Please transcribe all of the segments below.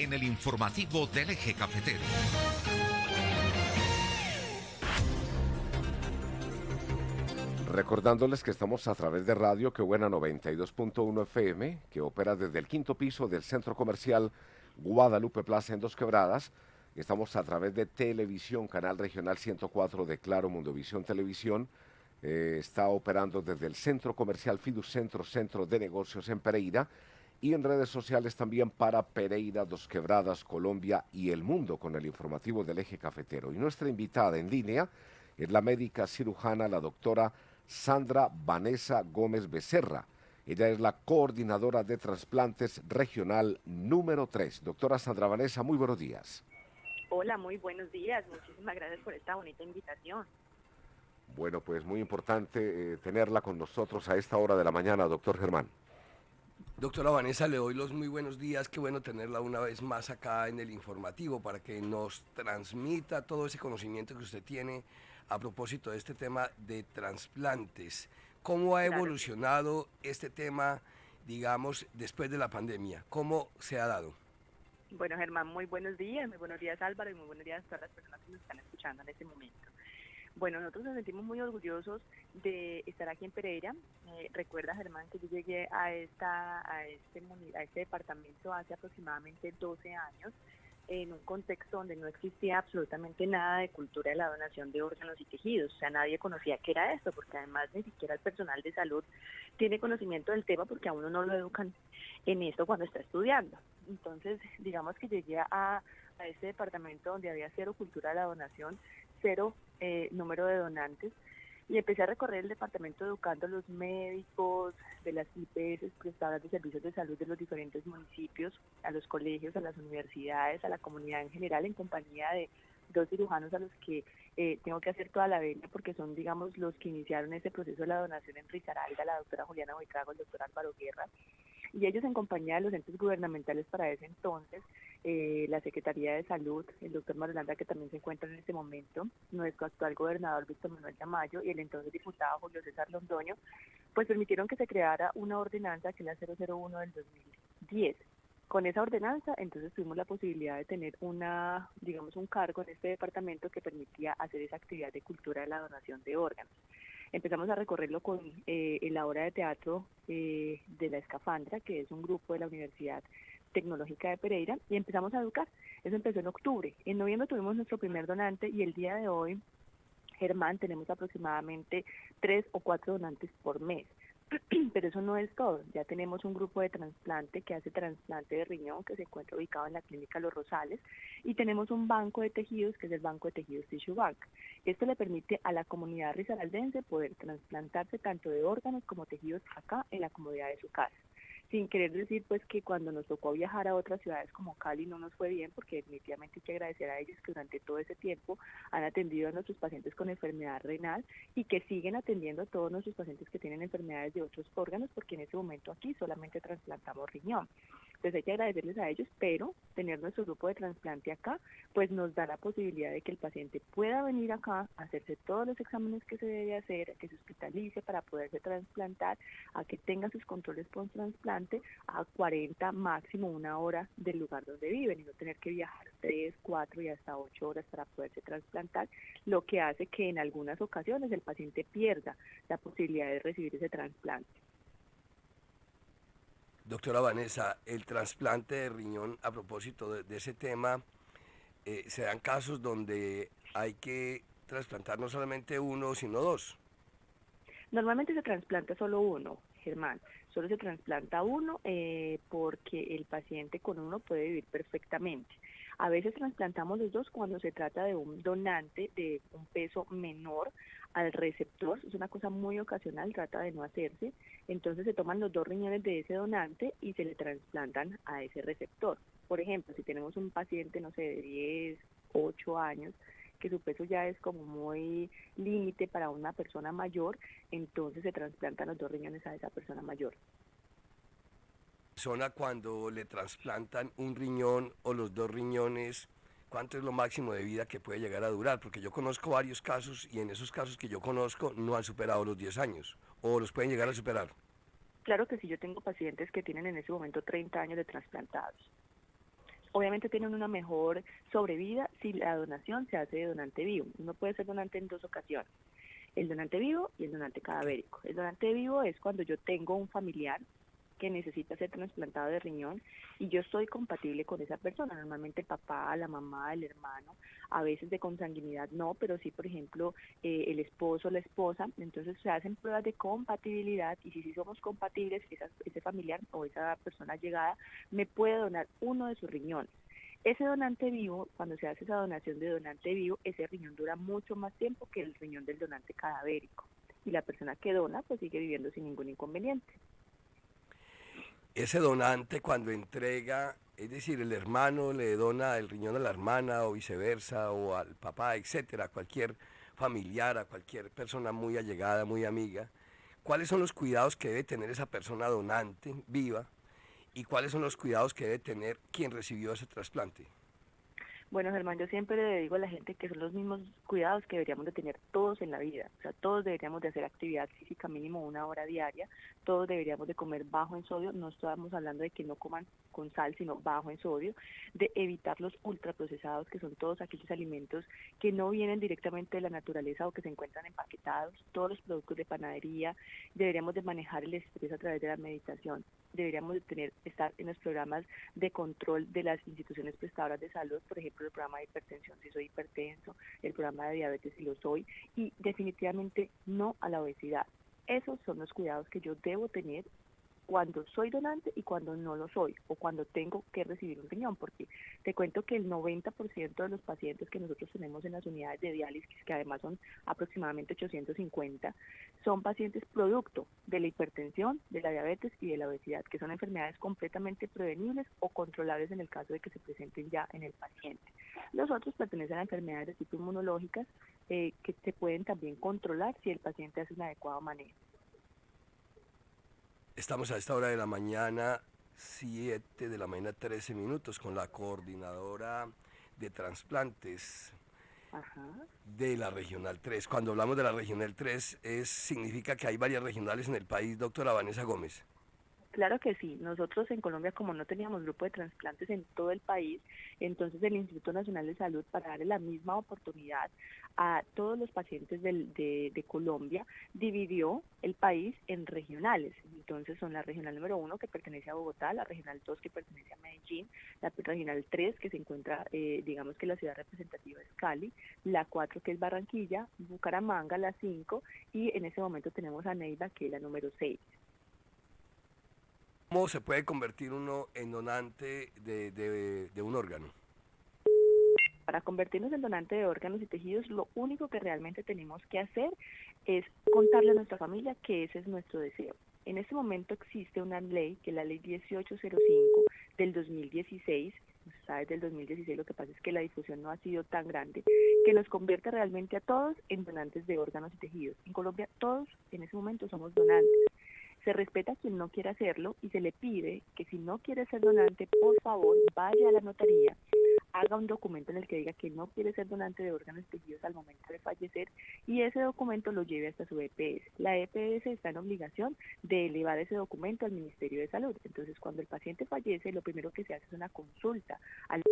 en el informativo del Eje Cafetero. Recordándoles que estamos a través de Radio Que Buena 92.1 FM, que opera desde el quinto piso del Centro Comercial Guadalupe Plaza en Dos Quebradas. Estamos a través de televisión, Canal Regional 104 de Claro Mundovisión Televisión. Está operando desde el Centro Comercial Fiducentro, Centro de Negocios en Pereira. Y en redes sociales también para Pereira, Dos Quebradas, Colombia y el mundo con el informativo del Eje Cafetero. Y nuestra invitada en línea es la médica cirujana, la doctora Sandra Vanessa Gómez Becerra. Ella es la coordinadora de trasplantes regional número 3. Doctora Sandra Vanessa, muy buenos días. Hola, muy buenos días. Muchísimas gracias por esta bonita invitación. Bueno, pues muy importante tenerla con nosotros a esta hora de la mañana, doctor Germán. Doctora Vanessa, le doy los muy buenos días. Qué bueno tenerla una vez más acá en el informativo para que nos transmita todo ese conocimiento que usted tiene a propósito de este tema de trasplantes. ¿Cómo ha evolucionado este tema, digamos, después de la pandemia? ¿Cómo se ha dado? Bueno, Germán, muy buenos días Álvaro y muy buenos días a todas las personas que nos están escuchando en este momento. Bueno, nosotros nos sentimos muy orgullosos de estar aquí en Pereira. Recuerda, Germán, que yo llegué a este departamento hace aproximadamente 12 años, en un contexto donde no existía absolutamente nada de cultura de la donación de órganos y tejidos. O sea, nadie conocía qué era esto, porque además ni siquiera el personal de salud tiene conocimiento del tema, porque a uno no lo educan en esto cuando está estudiando. Entonces, digamos que llegué a este departamento donde había cero cultura de la donación, cero número de donantes, y empecé a recorrer el departamento educando a los médicos de las IPS, prestadoras de servicios de salud de los diferentes municipios, a los colegios, a las universidades, a la comunidad en general, en compañía de 2 cirujanos a los que tengo que hacer toda la venia, porque son, digamos, los que iniciaron ese proceso de la donación en Risaralda, la doctora Juliana Buitrago, el doctor Álvaro Guerra, y ellos en compañía de los entes gubernamentales para ese entonces, la Secretaría de Salud, el doctor Marulanda, que también se encuentra en este momento, nuestro actual gobernador Víctor Manuel Tamayo y el entonces diputado Julio César Londoño, pues permitieron que se creara una ordenanza, que es la 001 del 2010. Con esa ordenanza, entonces tuvimos la posibilidad de tener un cargo en este departamento que permitía hacer esa actividad de cultura de la donación de órganos. Empezamos a recorrerlo con la obra de teatro de La Escafandra, que es un grupo de la Universidad Tecnológica de Pereira, y empezamos a educar. Eso empezó en octubre. En noviembre tuvimos nuestro primer donante y el día de hoy, Germán, tenemos aproximadamente 3 o 4 donantes por mes. Pero eso no es todo. Ya tenemos un grupo de trasplante que hace trasplante de riñón, que se encuentra ubicado en la clínica Los Rosales, y tenemos un banco de tejidos que es el Banco de Tejidos Tissue Bank. Esto le permite a la comunidad risaraldense poder trasplantarse tanto de órganos como tejidos acá en la comodidad de su casa. Sin querer decir pues que cuando nos tocó viajar a otras ciudades como Cali no nos fue bien, porque definitivamente hay que agradecer a ellos que durante todo ese tiempo han atendido a nuestros pacientes con enfermedad renal y que siguen atendiendo a todos nuestros pacientes que tienen enfermedades de otros órganos, porque en ese momento aquí solamente trasplantamos riñón. Entonces hay que agradecerles a ellos, pero tener nuestro grupo de trasplante acá pues nos da la posibilidad de que el paciente pueda venir acá a hacerse todos los exámenes que se debe hacer, a que se hospitalice para poderse trasplantar, a que tenga sus controles post-trasplante a 40, máximo 1 hora del lugar donde viven, y no tener que viajar 3, 4 y hasta 8 horas para poderse trasplantar, lo que hace que en algunas ocasiones el paciente pierda la posibilidad de recibir ese trasplante. Doctora Vanessa, el trasplante de riñón, a propósito de ese tema, se dan casos donde hay que trasplantar no solamente uno, sino 2. Normalmente se trasplanta solo uno, Germán, solo se trasplanta uno porque el paciente con uno puede vivir perfectamente. A veces trasplantamos los 2 cuando se trata de un donante de un peso menor al receptor, es una cosa muy ocasional, trata de no hacerse, entonces se toman los 2 riñones de ese donante y se le trasplantan a ese receptor. Por ejemplo, si tenemos un paciente, no sé, de 10, 8 años, que su peso ya es como muy límite para una persona mayor, entonces se trasplantan los 2 riñones a esa persona mayor. Cuando le trasplantan un riñón o los 2 riñones, ¿cuánto es lo máximo de vida que puede llegar a durar? Porque yo conozco varios casos y en esos casos que yo conozco no han superado los 10 años o los pueden llegar a superar. Claro que sí, yo tengo pacientes que tienen en ese momento 30 años de trasplantados. obviamente tienen una mejor sobrevida si la donación se hace de donante vivo. Uno puede ser donante en dos ocasiones, el donante vivo y el donante cadavérico. El donante vivo es cuando yo tengo un familiar que necesita ser trasplantado de riñón y yo soy compatible con esa persona, normalmente el papá, la mamá, el hermano, a veces de consanguinidad no, pero sí, por ejemplo, el esposo, la esposa, entonces se hacen pruebas de compatibilidad y si sí somos compatibles, ese familiar o esa persona llegada me puede donar uno de sus riñones. Ese donante vivo, cuando se hace esa donación de donante vivo, ese riñón dura mucho más tiempo que el riñón del donante cadavérico y la persona que dona pues sigue viviendo sin ningún inconveniente. Ese donante cuando entrega, es decir, el hermano le dona el riñón a la hermana o viceversa, o al papá, etcétera, a cualquier familiar, a cualquier persona muy allegada, muy amiga, ¿cuáles son los cuidados que debe tener esa persona donante viva y cuáles son los cuidados que debe tener quien recibió ese trasplante? Bueno, Germán, yo siempre le digo a la gente que son los mismos cuidados que deberíamos de tener todos en la vida. O sea, todos deberíamos de hacer actividad física mínimo 1 hora diaria, todos deberíamos de comer bajo en sodio, no estamos hablando de que no coman con sal, sino bajo en sodio, de evitar los ultraprocesados, que son todos aquellos alimentos que no vienen directamente de la naturaleza o que se encuentran empaquetados, todos los productos de panadería, deberíamos de manejar el estrés a través de la meditación, deberíamos de estar en los programas de control de las instituciones prestadoras de salud, por ejemplo, el programa de hipertensión si soy hipertenso, el programa de diabetes si lo soy, y definitivamente no a la obesidad. Esos son los cuidados que yo debo tener cuando soy donante y cuando no lo soy, o cuando tengo que recibir un riñón, porque te cuento que el 90% de los pacientes que nosotros tenemos en las unidades de diálisis, que además son aproximadamente 850, son pacientes producto de la hipertensión, de la diabetes y de la obesidad, que son enfermedades completamente prevenibles o controlables en el caso de que se presenten ya en el paciente. Los otros pertenecen a enfermedades de tipo inmunológicas que se pueden también controlar si el paciente hace un adecuado manejo. Estamos a esta hora de la mañana, 7 de la mañana, 13 minutos, con la coordinadora de trasplantes Ajá. de la Regional 3. Cuando hablamos de la Regional 3, significa que hay varias regionales en el país, doctora Vanessa Gómez. Claro que sí. Nosotros en Colombia, como no teníamos grupo de trasplantes en todo el país, entonces el Instituto Nacional de Salud, para darle la misma oportunidad a todos los pacientes de Colombia, dividió el país en regionales. Entonces son la regional número 1 que pertenece a Bogotá, la regional 2 que pertenece a Medellín, la regional 3 que se encuentra, digamos que la ciudad representativa es Cali, la 4 que es Barranquilla, Bucaramanga, la 5, y en ese momento tenemos a Neiva, que es la número 6. ¿Cómo se puede convertir uno en donante de un órgano? Para convertirnos en donante de órganos y tejidos, lo único que realmente tenemos que hacer es contarle a nuestra familia que ese es nuestro deseo. En este momento existe una ley, que es la ley 1805 del 2016, está desde el 2016, lo que pasa es que la difusión no ha sido tan grande, que nos convierte realmente a todos en donantes de órganos y tejidos. En Colombia todos en ese momento somos donantes. Se respeta a quien no quiera hacerlo y se le pide que si no quiere ser donante, por favor, vaya a la notaría, haga un documento en el que diga que no quiere ser donante de órganos y tejidos al momento de fallecer y ese documento lo lleve hasta su EPS. La EPS está en obligación de elevar ese documento al Ministerio de Salud. Entonces, cuando el paciente fallece, lo primero que se hace es una consulta al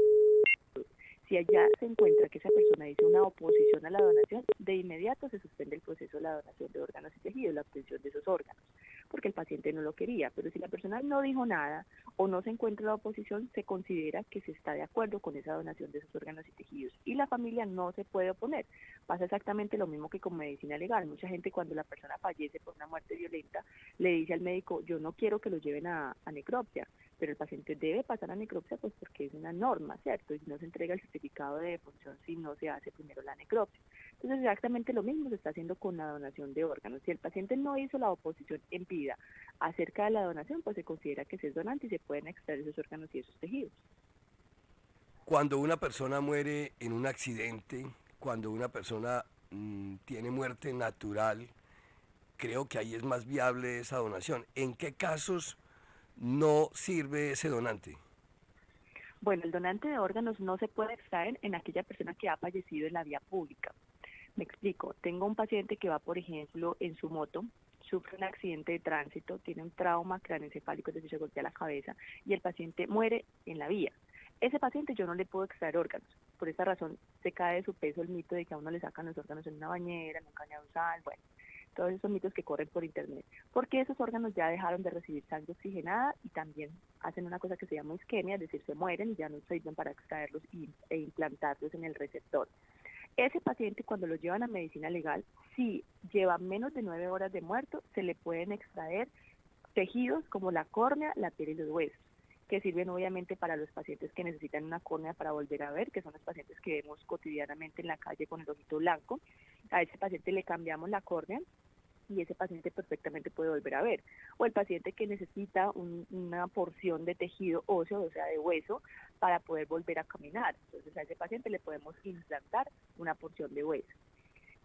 Si allá se encuentra que esa persona dice una oposición a la donación, de inmediato se suspende el proceso de la donación de órganos y tejidos, la obtención de esos órganos, porque el paciente no lo quería. Pero si la persona no dijo nada o no se encuentra la oposición, se considera que se está de acuerdo con esa donación de esos órganos y tejidos y la familia no se puede oponer. Pasa exactamente lo mismo que con medicina legal. Mucha gente, cuando la persona fallece por una muerte violenta, le dice al médico: yo no quiero que lo lleven a necropsia, pero el paciente debe pasar a necropsia pues porque es una norma, ¿cierto? Y no se entrega el certificado de defunción si no se hace primero la necropsia. Entonces exactamente lo mismo se está haciendo con la donación de órganos. Si el paciente no hizo la oposición en vida acerca de la donación, pues se considera que se es donante y se pueden extraer esos órganos y esos tejidos. Cuando una persona muere en un accidente, cuando una persona tiene muerte natural, creo que ahí es más viable esa donación. ¿En qué casos no sirve ese donante? Bueno, el donante de órganos no se puede extraer en aquella persona que ha fallecido en la vía pública. Me explico, tengo un paciente que va, por ejemplo, en su moto, sufre un accidente de tránsito, tiene un trauma craneoencefálico, es decir, se golpea la cabeza, y el paciente muere en la vía. Ese paciente yo no le puedo extraer órganos. Por esta razón se cae de su peso el mito de que a uno le sacan los órganos en una bañera, en un cañaduzal, bueno, todos esos mitos que corren por internet, porque esos órganos ya dejaron de recibir sangre oxigenada y también hacen una cosa que se llama isquemia, es decir, se mueren y ya no sirven para extraerlos e implantarlos en el receptor. Ese paciente, cuando lo llevan a medicina legal, si lleva menos de 9 horas de muerto, se le pueden extraer tejidos como la córnea, la piel y los huesos, que sirven obviamente para los pacientes que necesitan una córnea para volver a ver, que son los pacientes que vemos cotidianamente en la calle con el ojito blanco. A ese paciente le cambiamos la córnea y ese paciente perfectamente puede volver a ver. O el paciente que necesita una porción de tejido óseo, o sea, de hueso, para poder volver a caminar. Entonces a ese paciente le podemos implantar una porción de hueso.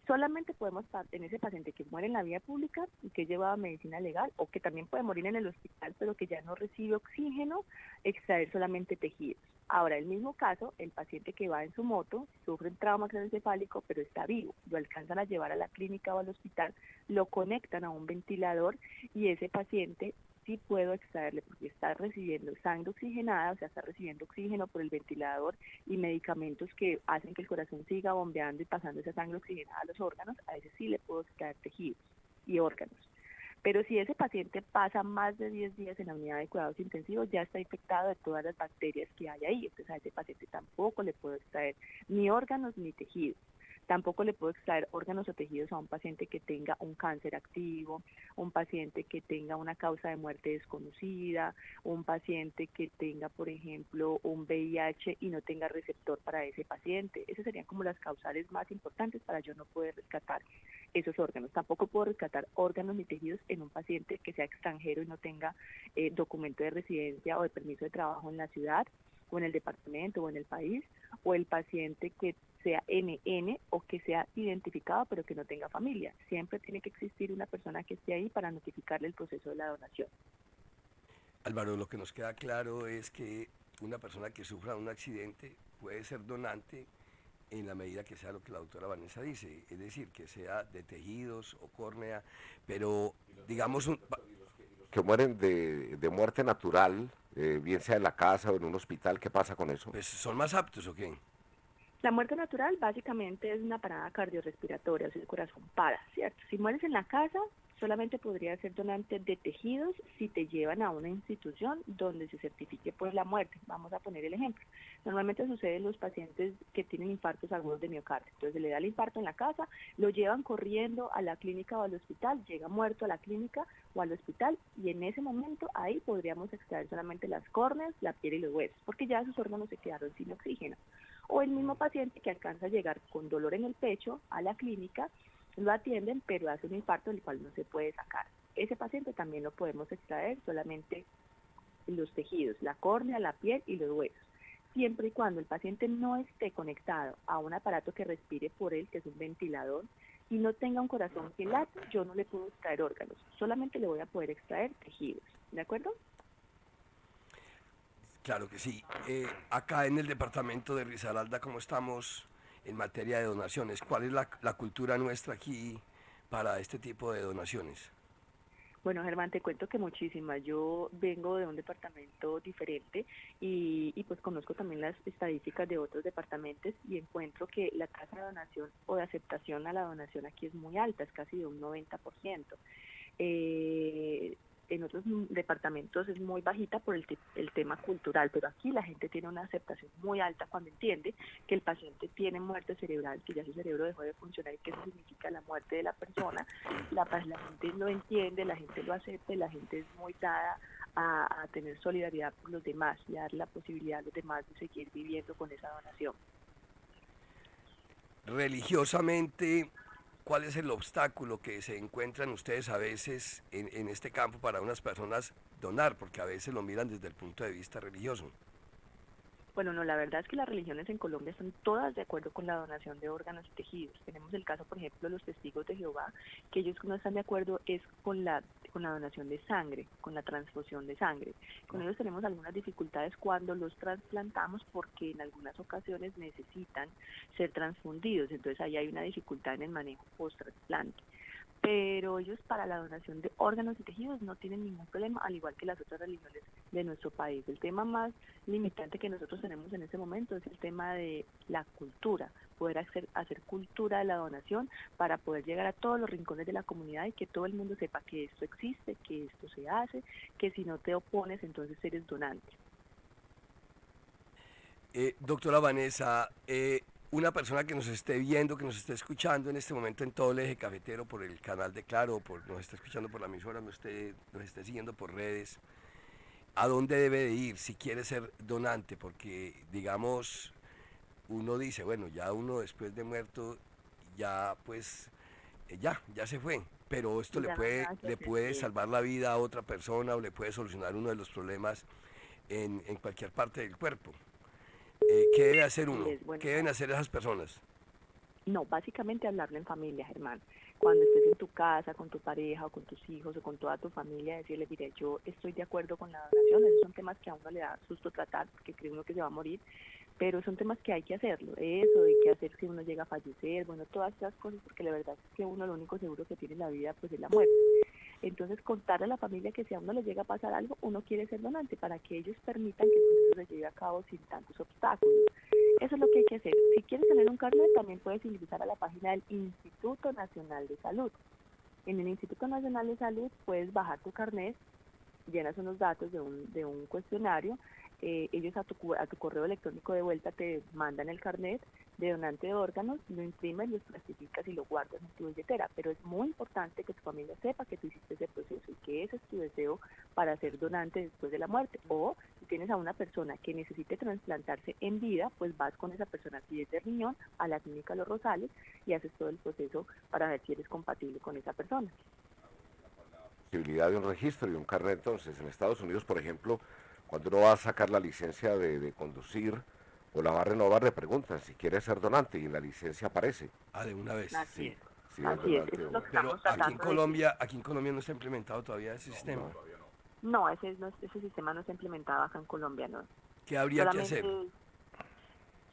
Solamente podemos, en ese paciente que muere en la vía pública y que lleva medicina legal, o que también puede morir en el hospital, pero que ya no recibe oxígeno, extraer solamente tejidos. Ahora, el mismo caso, el paciente que va en su moto, sufre un trauma craneoencefálico, pero está vivo, lo alcanzan a llevar a la clínica o al hospital, lo conectan a un ventilador y ese paciente sí puedo extraerle porque está recibiendo sangre oxigenada, o sea, está recibiendo oxígeno por el ventilador y medicamentos que hacen que el corazón siga bombeando y pasando esa sangre oxigenada a los órganos, a ese sí le puedo extraer tejidos y órganos. Pero si ese paciente pasa más de 10 días en la unidad de cuidados intensivos, ya está infectado de todas las bacterias que hay ahí, entonces a ese paciente tampoco le puedo extraer ni órganos ni tejidos. Tampoco le puedo extraer órganos o tejidos a un paciente que tenga un cáncer activo, un paciente que tenga una causa de muerte desconocida, un paciente que tenga, por ejemplo, un VIH y no tenga receptor para ese paciente. Esas serían como las causales más importantes para yo no poder rescatar esos órganos. Tampoco puedo rescatar órganos ni tejidos en un paciente que sea extranjero y no tenga documento de residencia o de permiso de trabajo en la ciudad o en el departamento o en el país, o el paciente que sea NN o que sea identificado pero que no tenga familia. Siempre tiene que existir una persona que esté ahí para notificarle el proceso de la donación. Álvaro, lo que nos queda claro es que una persona que sufra un accidente puede ser donante en la medida que sea lo que la doctora Vanessa dice, es decir, que sea de tejidos o córnea, pero digamos Que mueren de muerte natural, bien sea en la casa o en un hospital, ¿qué pasa con eso? pues son más aptos o qué. La muerte natural básicamente es una parada cardiorrespiratoria, o sea, el corazón para, ¿cierto? Si mueres en la casa, solamente podría ser donante de tejidos si te llevan a una institución donde se certifique pues la muerte. Vamos a poner el ejemplo. Normalmente sucede en los pacientes que tienen infartos agudos de miocardio. Entonces se le da el infarto en la casa, lo llevan corriendo a la clínica o al hospital, llega muerto a la clínica o al hospital y en ese momento ahí podríamos extraer solamente las córneas, la piel y los huesos, porque ya sus órganos se quedaron sin oxígeno. O el mismo paciente que alcanza a llegar con dolor en el pecho a la clínica, lo atienden, pero hace un infarto del cual no se puede sacar. Ese paciente también lo podemos extraer solamente los tejidos, la córnea, la piel y los huesos, siempre y cuando el paciente no esté conectado a un aparato que respire por él, que es un ventilador, y no tenga un corazón que late, yo no le puedo extraer órganos, solamente le voy a poder extraer tejidos, ¿de acuerdo? Claro que sí. Acá en el departamento de Risaralda, ¿cómo estamos en materia de donaciones? ¿Cuál es la cultura nuestra aquí para este tipo de donaciones? Bueno, Germán, te cuento que muchísimas. Yo vengo de un departamento diferente y pues conozco también las estadísticas de otros departamentos y encuentro que la tasa de donación o de aceptación a la donación aquí es muy alta, es casi de un 90%. En otros departamentos es muy bajita por el tema cultural, pero aquí la gente tiene una aceptación muy alta cuando entiende que el paciente tiene muerte cerebral, que ya su cerebro dejó de funcionar y que eso significa la muerte de la persona. La gente lo entiende, la gente lo acepta y la gente es muy dada a tener solidaridad por los demás y a dar la posibilidad a los demás de seguir viviendo con esa donación. Religiosamente, ¿cuál es el obstáculo que se encuentran ustedes a veces en este campo para unas personas donar? Porque a veces lo miran desde el punto de vista religioso. Bueno, no, la verdad es que las religiones en Colombia están todas de acuerdo con la donación de órganos y tejidos. Tenemos el caso, por ejemplo, de los testigos de Jehová, que ellos no están de acuerdo es con la donación de sangre, con la transfusión de sangre. Con ellos tenemos algunas dificultades cuando los trasplantamos porque en algunas ocasiones necesitan ser transfundidos, entonces ahí hay una dificultad en el manejo post-trasplante. pero ellos para la donación de órganos y tejidos no tienen ningún problema, al igual que las otras religiones de nuestro país. El tema más limitante que nosotros tenemos en este momento es el tema de la cultura, poder hacer cultura de la donación para poder llegar a todos los rincones de la comunidad y que todo el mundo sepa que esto existe, que esto se hace, que si no te opones entonces eres donante. Doctora Vanessa, una persona que nos esté viendo, que nos esté escuchando en este momento en todo el eje cafetero por el canal de Claro, nos esté escuchando por la emisora, nos esté siguiendo por redes, ¿a dónde debe de ir si quiere ser donante? Porque, digamos, uno dice, bueno, ya uno después de muerto, ya pues, ya se fue. Pero esto Ya no hay nada que le hacer, puede sí. salvar la vida a otra persona o le puede solucionar uno de los problemas en cualquier parte del cuerpo. ¿Qué debe hacer Sí, uno? es bueno. ¿Qué deben hacer esas personas? No, básicamente hablarlo en familia, Germán. Cuando estés en tu casa, con tu pareja o con tus hijos o con toda tu familia, decirle, mire, yo estoy de acuerdo con la donación. Esos son temas que a uno le da susto tratar, porque cree uno que se va a morir, pero son temas que hay que hacerlo. Eso, de qué hacer si uno llega a fallecer, bueno, todas esas cosas, porque la verdad es que uno lo único seguro que tiene en la vida pues es la muerte. Entonces, contarle a la familia que si a uno le llega a pasar algo, uno quiere ser donante para que ellos permitan que el proceso se lleve a cabo sin tantos obstáculos. Eso es lo que hay que hacer. Si quieres tener un carnet, también puedes ingresar a la página del Instituto Nacional de Salud. En el Instituto Nacional de Salud puedes bajar tu carnet, llenas unos datos de un cuestionario, ellos a tu correo electrónico de vuelta te mandan el carnet de donante de órganos, lo imprimes, lo plastificas y lo guardas en tu billetera, pero es muy importante que tu familia sepa que tú hiciste ese proceso y que ese es tu deseo para ser donante después de la muerte. O si tienes a una persona que necesite trasplantarse en vida, pues vas con esa persona, si es de riñón, a la clínica Los Rosales y haces todo el proceso para ver si eres compatible con esa persona. Posibilidad de un registro y un carnet. Entonces, en Estados Unidos, por ejemplo, cuando uno va a sacar la licencia de conducir o la va a renovar, le preguntan si quiere ser donante y en la licencia aparece. Ah, de una vez. Así Sí, es. sí, es Así es, donante. eso es lo que Pero estamos tratando de que... Aquí en Colombia no está implementado todavía ese sistema. No, ese sistema no está implementado acá en Colombia, no. ¿Qué habría que hacer? Solamente,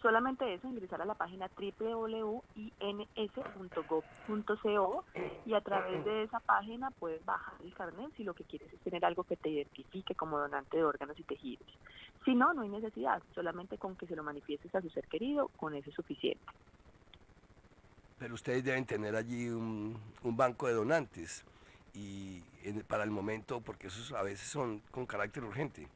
solamente eso, ingresar a la página www.ins.gov.co y a través de esa página puedes bajar el carnet si lo que quieres es tener algo que te identifique como donante de órganos y tejidos. Si no, no hay necesidad, solamente con que se lo manifiestes a su ser querido, con eso es suficiente. Pero ustedes deben tener allí un banco de donantes y para el momento, porque esos a veces son con carácter urgente.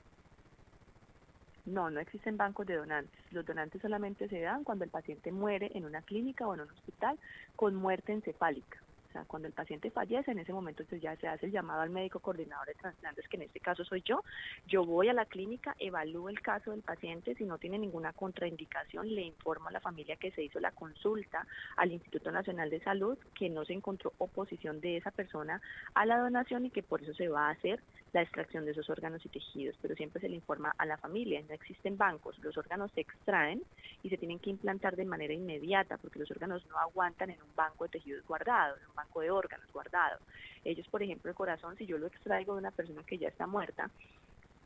No, no existen bancos de donantes. Los donantes solamente se dan cuando el paciente muere en una clínica o en un hospital con muerte encefálica. O sea, cuando el paciente fallece, en ese momento entonces ya se hace el llamado al médico coordinador de trasplantes, que en este caso soy yo. Yo voy a la clínica, evalúo el caso del paciente, si no tiene ninguna contraindicación, le informo a la familia que se hizo la consulta al Instituto Nacional de Salud, que no se encontró oposición de esa persona a la donación y que por eso se va a hacer la extracción de esos órganos y tejidos, pero siempre se le informa a la familia. No existen bancos, los órganos se extraen y se tienen que implantar de manera inmediata porque los órganos no aguantan en un banco de tejidos guardado, en un banco de órganos guardado. Ellos, por ejemplo, el corazón, si yo lo extraigo de una persona que ya está muerta,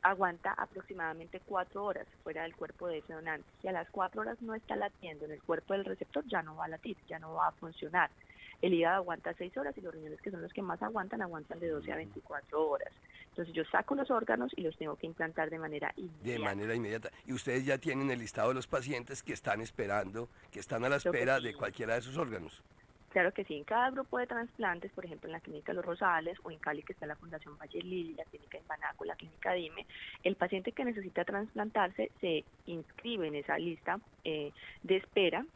aguanta aproximadamente 4 horas fuera del cuerpo de ese donante. Si a las 4 horas no está latiendo en el cuerpo del receptor, ya no va a latir, ya no va a funcionar. El hígado aguanta 6 horas y los riñones, que son los que más aguantan de 12 a 24 horas. Entonces yo saco los órganos y los tengo que implantar de manera inmediata. De manera inmediata. Y ustedes ya tienen el listado de los pacientes que están esperando, que están a la espera de cualquiera de sus órganos. Claro que sí, en cada grupo de trasplantes, por ejemplo en la clínica Los Rosales o en Cali que está la Fundación Valle Lili, la clínica en Banaco, la clínica Dime, el paciente que necesita trasplantarse se inscribe en esa lista de espera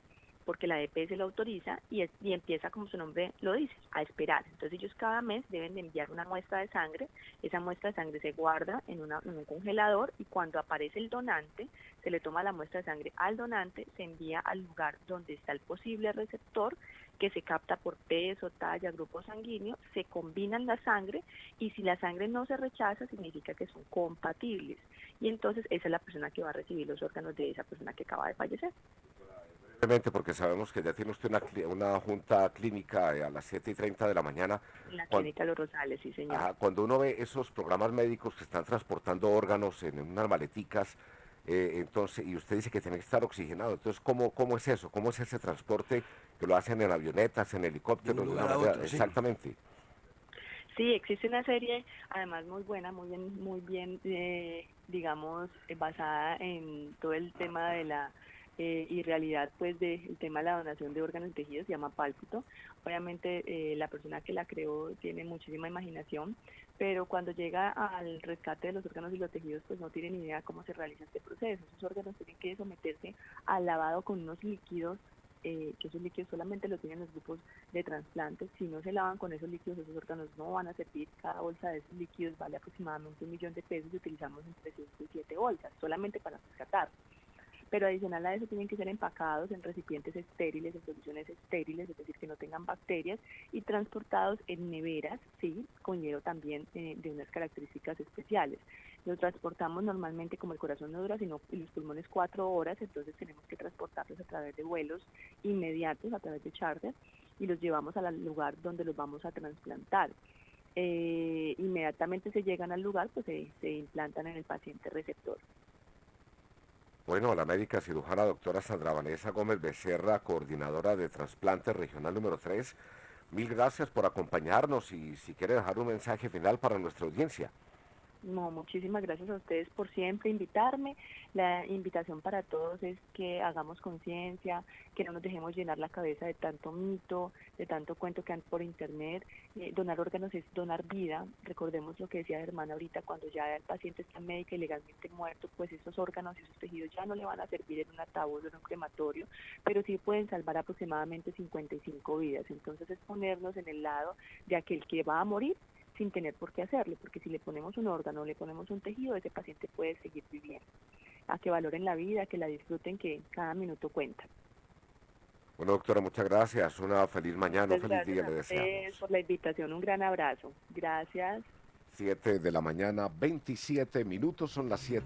porque la EPS lo autoriza y empieza, como su nombre lo dice, a esperar. Entonces ellos cada mes deben de enviar una muestra de sangre, esa muestra de sangre se guarda en un congelador y cuando aparece el donante, se le toma la muestra de sangre al donante, se envía al lugar donde está el posible receptor, que se capta por peso, talla, grupo sanguíneo, se combinan la sangre y si la sangre no se rechaza significa que son compatibles y entonces esa es la persona que va a recibir los órganos de esa persona que acaba de fallecer. Brevemente, porque sabemos que ya tiene usted una junta clínica a las 7:30 de la mañana. En la clínica Los Rosales, sí señor. Cuando uno ve esos programas médicos que están transportando órganos en unas maleticas, Entonces, y usted dice que tiene que estar oxigenado. Entonces, ¿cómo es eso? ¿Cómo es ese transporte que lo hacen en avionetas, en De helicópteros? un De lugar una a manera, otro, sí. exactamente. Sí, existe una serie, además muy buena, muy bien, digamos, basada en todo el tema de la irrealidad, pues, del tema de la donación de órganos y tejidos, se llama Pálpito. Obviamente, la persona que la creó tiene muchísima imaginación, pero cuando llega al rescate de los órganos y los tejidos, pues no tiene ni idea cómo se realiza este proceso. Esos órganos tienen que someterse al lavado con unos líquidos, que esos líquidos solamente los tienen los grupos de trasplantes. Si no se lavan con esos líquidos, esos órganos no van a servir. Cada bolsa de esos líquidos vale aproximadamente 1.000.000 de pesos y utilizamos entre 5 y 7 bolsas solamente para rescatar. Pero adicional a eso tienen que ser empacados en recipientes estériles, en soluciones estériles, es decir, que no tengan bacterias, y transportados en neveras, sí, con hielo también de unas características especiales. Los transportamos normalmente, como el corazón no dura sino y los pulmones 4 horas, entonces tenemos que transportarlos a través de vuelos inmediatos, a través de charter, y los llevamos al lugar donde los vamos a trasplantar. Inmediatamente se llegan al lugar, pues se implantan en el paciente receptor. Bueno, la médica cirujana doctora Sandra Vanessa Gómez Becerra, coordinadora de trasplante regional número 3, mil gracias por acompañarnos y si quiere dejar un mensaje final para nuestra audiencia. No, muchísimas gracias a ustedes por siempre invitarme. La invitación para todos es que hagamos conciencia, que no nos dejemos llenar la cabeza de tanto mito, de tanto cuento que hay por internet. Donar órganos es donar vida. Recordemos lo que decía Germán ahorita, cuando ya el paciente está médica y legalmente muerto, pues esos órganos y esos tejidos ya no le van a servir en un ataúd o en un crematorio, pero sí pueden salvar aproximadamente 55 vidas. Entonces es ponernos en el lado de aquel que va a morir sin tener por qué hacerlo, porque si le ponemos un órgano, le ponemos un tejido, ese paciente puede seguir viviendo. A que valoren la vida, que la disfruten, que cada minuto cuenta. Bueno, doctora, muchas gracias. Una feliz mañana, un Muchas feliz gracias día a le ustedes deseamos. por la invitación, un gran abrazo. Gracias. 7 de la mañana, 27 minutos, son las 7.